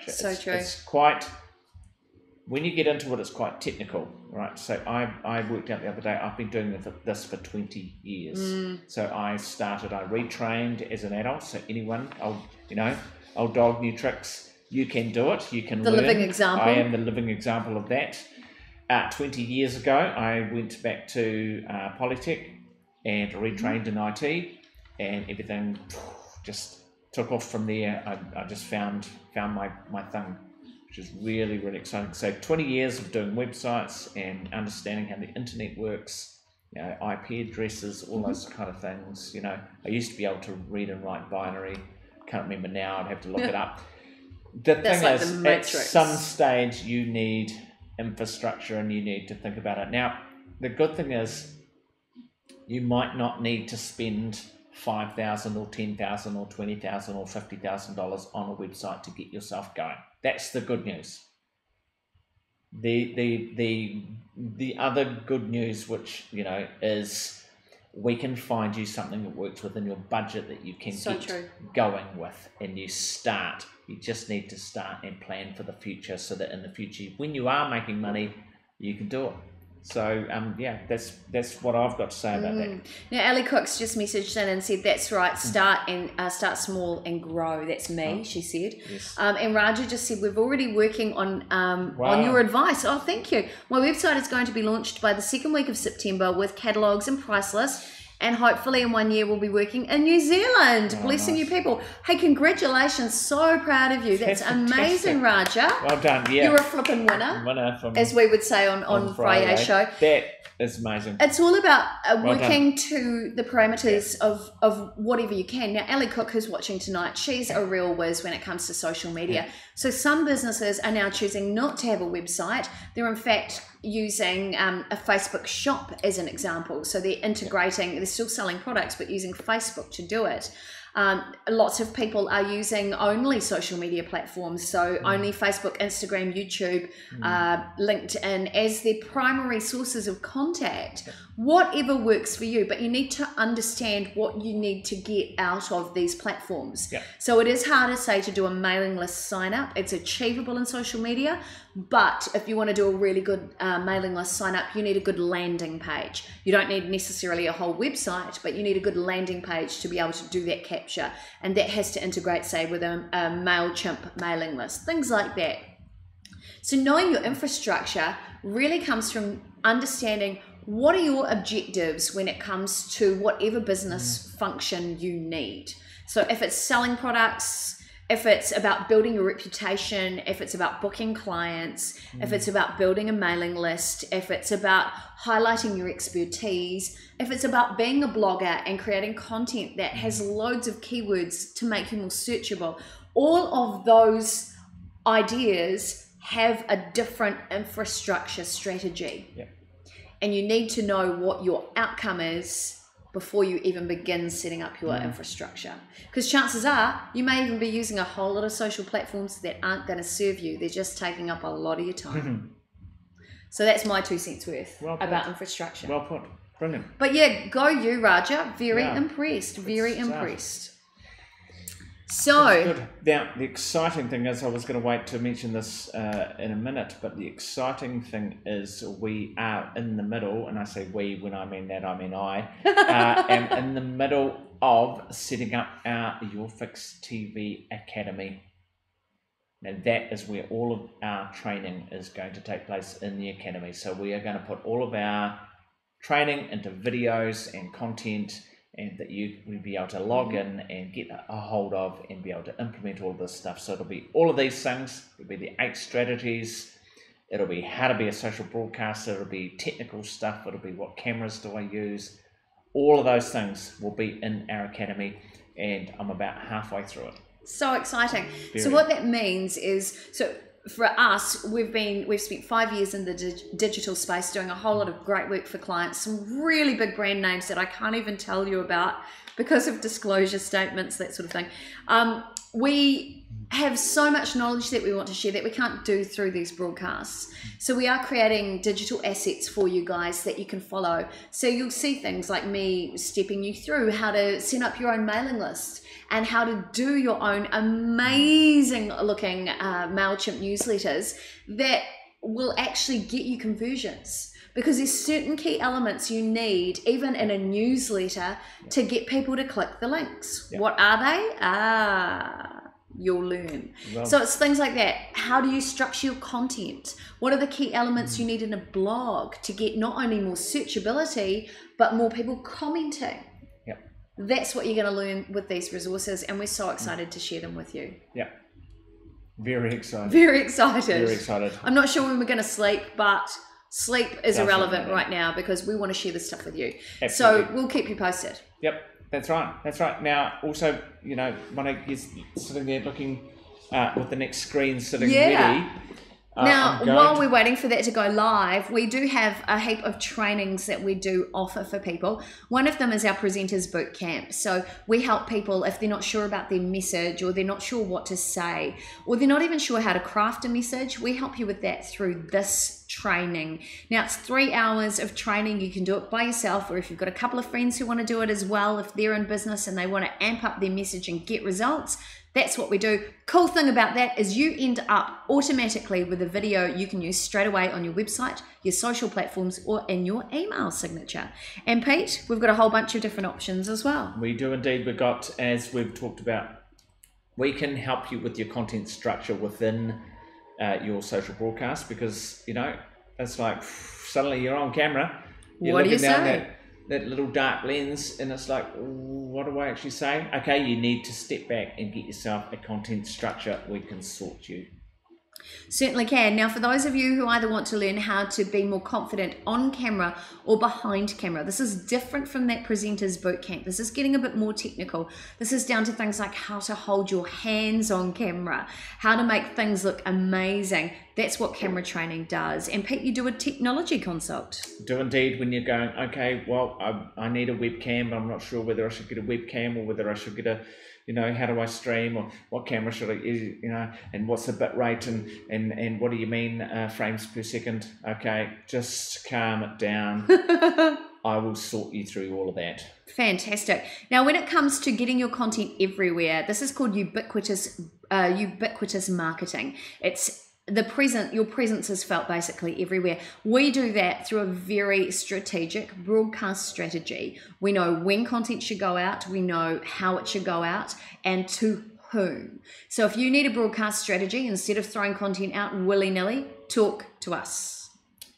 So true. It's quite. When you get into it, it's quite technical, right? So I worked out the other day, I've been doing this for 20 years. So I retrained as an adult. So anyone, old dog, new tricks. You can do it. You can The learn. living example. I am the living example of that. 20 years ago, I went back to Polytech and retrained in IT, and everything just took off from there. I just found my thing, which is really, really exciting. So 20 years of doing websites and understanding how the internet works, IP addresses, all those kind of things. I used to be able to read and write binary. Can't remember now. I'd have to look it up. The thing like is, the at Matrix. some stage, you need infrastructure and you need to think about it. Now, the good thing is, you might not need to spend $5,000 or $10,000 or $20,000 or $50,000 on a website to get yourself going. That's the good news. The other good news, which is, we can find you something that works within your budget that you can going with, and you start. You just need to start and plan for the future, so that in the future, when you are making money, you can do it. So that's what I've got to say about that. Now, Ali Cook's just messaged in and said, "That's right. Start small and grow." That's me, she said. Yes. And Raja just said, "We're already working on your advice." Oh, thank you. My website is going to be launched by the second week of September with catalogues and price lists. And hopefully in 1 year we'll be working in New Zealand. Blessing you people. Hey, congratulations. So proud of you. That's amazing, Raja. Well done. Yeah. You're a flipping winner. Winner from, as we would say on Friday show. That is amazing. It's all about working to the parameters of whatever you can. Now, Ali Cook, who's watching tonight, she's a real whiz when it comes to social media. So some businesses are now choosing not to have a website. They're in fact using a Facebook shop as an example. So they're integrating, they're still selling products, but using Facebook to do it. Lots of people are using only social media platforms, so only Facebook, Instagram, YouTube, LinkedIn as their primary sources of contact. Whatever works for you, but you need to understand what you need to get out of these platforms. So it is harder, say, to do a mailing list sign up. It's achievable in social media, but if you want to do a really good mailing list sign up, you need a good landing page. You don't need necessarily a whole website, but you need a good landing page to be able to do that capture, and that has to integrate, say, with a MailChimp mailing list, things like that. So knowing your infrastructure really comes from understanding what are your objectives when it comes to whatever business function you need. So if it's selling products, if it's about building your reputation, if it's about booking clients, if it's about building a mailing list, if it's about highlighting your expertise, if it's about being a blogger and creating content that has loads of keywords to make you more searchable, all of those ideas have a different infrastructure strategy. And you need to know what your outcome is before you even begin setting up your infrastructure. Because chances are, you may even be using a whole lot of social platforms that aren't going to serve you. They're just taking up a lot of your time. So that's my 2 cents worth about infrastructure. Well put. Brilliant. But yeah, go you, Raja. Very impressed. Very impressed. So good. Now, the exciting thing is, I was going to wait to mention this in a minute, but the exciting thing is we are in the middle, and I say we, when I mean that, I mean I, am in the middle of setting up our YourFixTV Academy. Now, that is where all of our training is going to take place in the Academy. So we are going to put all of our training into videos and content, and that you will be able to log in and get a hold of and be able to implement all this stuff. So it'll be all of these things. It'll be the 8 strategies. It'll be how to be a social broadcaster. It'll be technical stuff. It'll be what cameras do I use. All of those things will be in our academy, and I'm about halfway through it. So exciting. So what that means is, so for us, we've spent 5 years in the digital space doing a whole lot of great work for clients, some really big brand names that I can't even tell you about because of disclosure statements, that sort of thing. We have so much knowledge that we want to share that we can't do through these broadcasts. So we are creating digital assets for you guys that you can follow. So you'll see things like me stepping you through how to set up your own mailing list, and how to do your own amazing looking MailChimp newsletters that will actually get you conversions. Because there's certain key elements you need, even in a newsletter, to get people to click the links. What are they? you'll learn. Well, So it's things like that. How do you structure your content? What are the key elements you need in a blog to get not only more searchability, but more people commenting? Yep. That's what you're going to learn with these resources, and we're so excited to share them with you. Yeah. Very excited. Very excited. Very excited. I'm not sure when we're going to sleep, but sleep is Doesn't irrelevant matter. right now because we want to share this stuff with you. Absolutely. So we'll keep you posted. Yep, that's right. That's right. Now, also, you know, Monique is sitting there looking with the next screen sitting ready. Now, while we're waiting for that to go live, we do have a heap of trainings that we do offer for people. One of them is our Presenters Bootcamp. So we help people if they're not sure about their message, or they're not sure what to say, or they're not even sure how to craft a message. We help you with that through this training. Now, it's 3 hours of training. You can do it by yourself, or if you've got a couple of friends who want to do it as well, if they're in business and they want to amp up their message and get results. That's what we do. Cool thing about that is you end up automatically with a video you can use straight away on your website, your social platforms, or in your email signature. And Pete, we've got a whole bunch of different options as well. We do indeed. We've got, as we've talked about, we can help you with your content structure within your social broadcast, because, you know, it's like suddenly you're on camera, you're What do you looking down say? that little dark lens, and it's like, what do I actually say? Okay, you need to step back and get yourself a content structure. We can sort you. Certainly can. Now, for those of you who either want to learn how to be more confident on camera or behind camera, this is different from that Presenters Bootcamp. This is getting a bit more technical. This is down to things like how to hold your hands on camera, how to make things look amazing. That's what camera training does. And Pete, you do a technology consult. Do indeed. When you're going, okay, well, I need a webcam, but I'm not sure whether I should get a webcam or whether I should get a, you know, how do I stream, or what camera should I use, you know, and what's the bit rate, and what do you mean frames per second? Okay, just calm it down. I will sort you through all of that. Fantastic. Now, when it comes to getting your content everywhere, this is called ubiquitous marketing. It's your presence is felt basically everywhere. We do that through a very strategic broadcast strategy. We know when content should go out, we know how it should go out, and to whom. So if you need a broadcast strategy, instead of throwing content out willy-nilly, talk to us.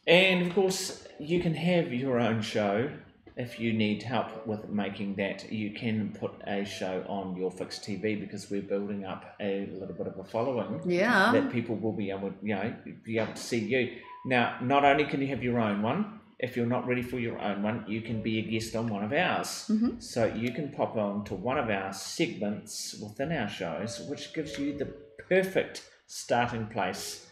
And of course, you can have your own show. If you need help with making that, you can put a show on YourFixTV, because we're building up a little bit of a following. Yeah. That people will be able, you know, to see you. Now, not only can you have your own one, if you're not ready for your own one, you can be a guest on one of ours. Mm-hmm. So you can pop on to one of our segments within our shows, which gives you the perfect starting place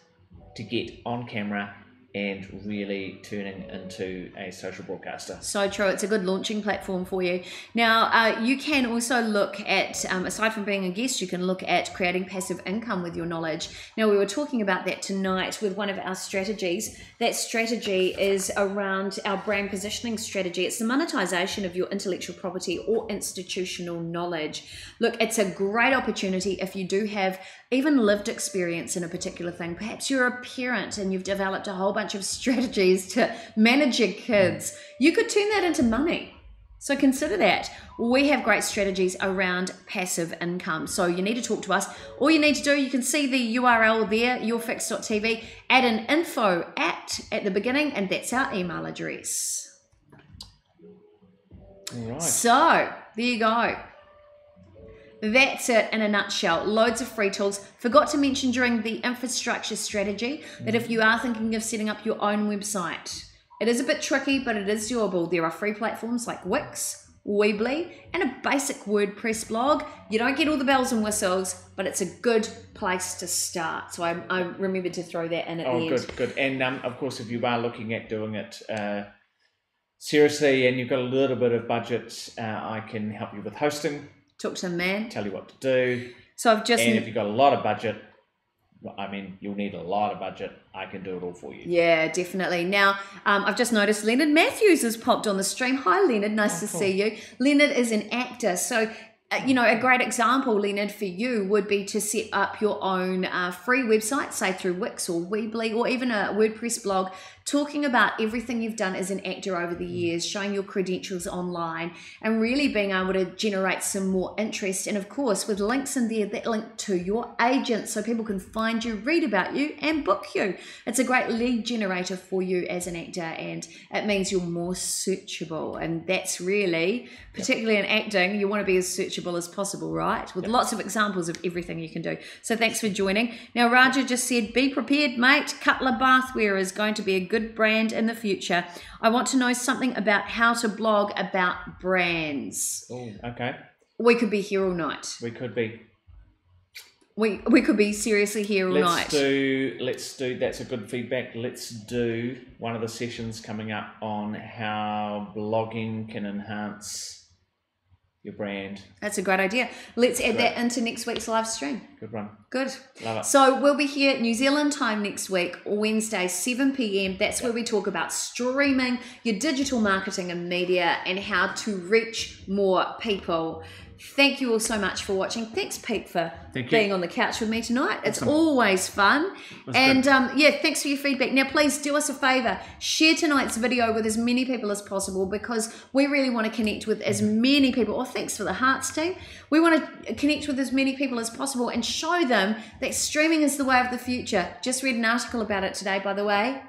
to get on camera and really turning into a social broadcaster. So true. It's a good launching platform for you. Now, you can also look at, aside from being a guest, you can look at creating passive income with your knowledge. Now, we were talking about that tonight with one of our strategies. That strategy is around our brand positioning strategy. It's the monetization of your intellectual property or institutional knowledge. Look, it's a great opportunity if you do have even lived experience in a particular thing. Perhaps you're a parent and you've developed a whole bunch of strategies to manage your kids. You could turn that into money. So consider that. We have great strategies around passive income. So you need to talk to us. All you need to do, you can see the URL there, YourFix.tv, add an info at the beginning, and that's our email address. All right. So there you go. That's it in a nutshell. Loads of free tools. Forgot to mention during the infrastructure strategy that if you are thinking of setting up your own website, it is a bit tricky, but it is doable. There are free platforms like Wix, Weebly, and a basic WordPress blog. You don't get all the bells and whistles, but it's a good place to start. So I remembered to throw that in at the end. Good. And of course, if you are looking at doing it seriously and you've got a little bit of budget, I can help you with hosting. Talk to the man. Tell you what to do. So I've just... And if you've got a lot of budget, I mean, you'll need a lot of budget. I can do it all for you. Yeah, definitely. Now, I've just noticed Leonard Matthews has popped on the stream. Hi, Leonard. Nice to see you. Leonard is an actor. So, you know, a great example, Leonard, for you would be to set up your own free website, say through Wix or Weebly or even a WordPress blog, talking about everything you've done as an actor over the years, showing your credentials online, and really being able to generate some more interest. And of course, with links in there that link to your agent so people can find you, read about you, and book you. It's a great lead generator for you as an actor, and it means you're more searchable. And that's really, particularly in acting, you want to be as searchable as possible, right? With lots of examples of everything you can do. So thanks for joining. Now, Raja just said, be prepared, mate. Cutler Bathware is going to be a good brand in the future. I want to know something about how to blog about brands. Oh, okay. We could be here all night. We could be. We could be seriously here all night. Let's do, that's a good feedback. Let's do one of the sessions coming up on how blogging can enhance your brand. That's a great idea. Let's add that into next week's live stream. Good one. Good. Love it. So we'll be here New Zealand time next week, Wednesday, 7 p.m. That's where we talk about streaming, your digital marketing and media, and how to reach more people. Thank you all so much for watching. Thanks, Pete, for being on the couch with me tonight. It's always fun. And yeah, thanks for your feedback. Now, please do us a favor. Share tonight's video with as many people as possible, because we really want to connect with as many people. Oh, thanks for the hearts, team. We want to connect with as many people as possible and show them that streaming is the way of the future. Just read an article about it today, by the way.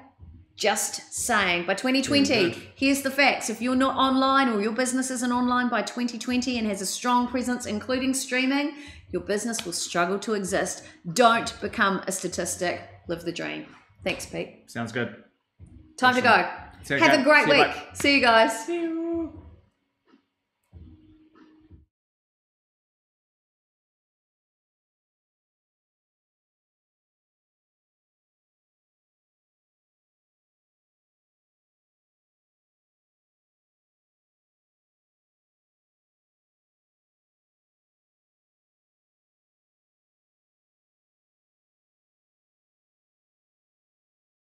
Just saying, by 2020, here's the facts. If you're not online, or your business isn't online by 2020 and has a strong presence, including streaming, your business will struggle to exist. Don't become a statistic. Live the dream. Thanks, Pete. Sounds good. Time to go. Have a great week. See you guys.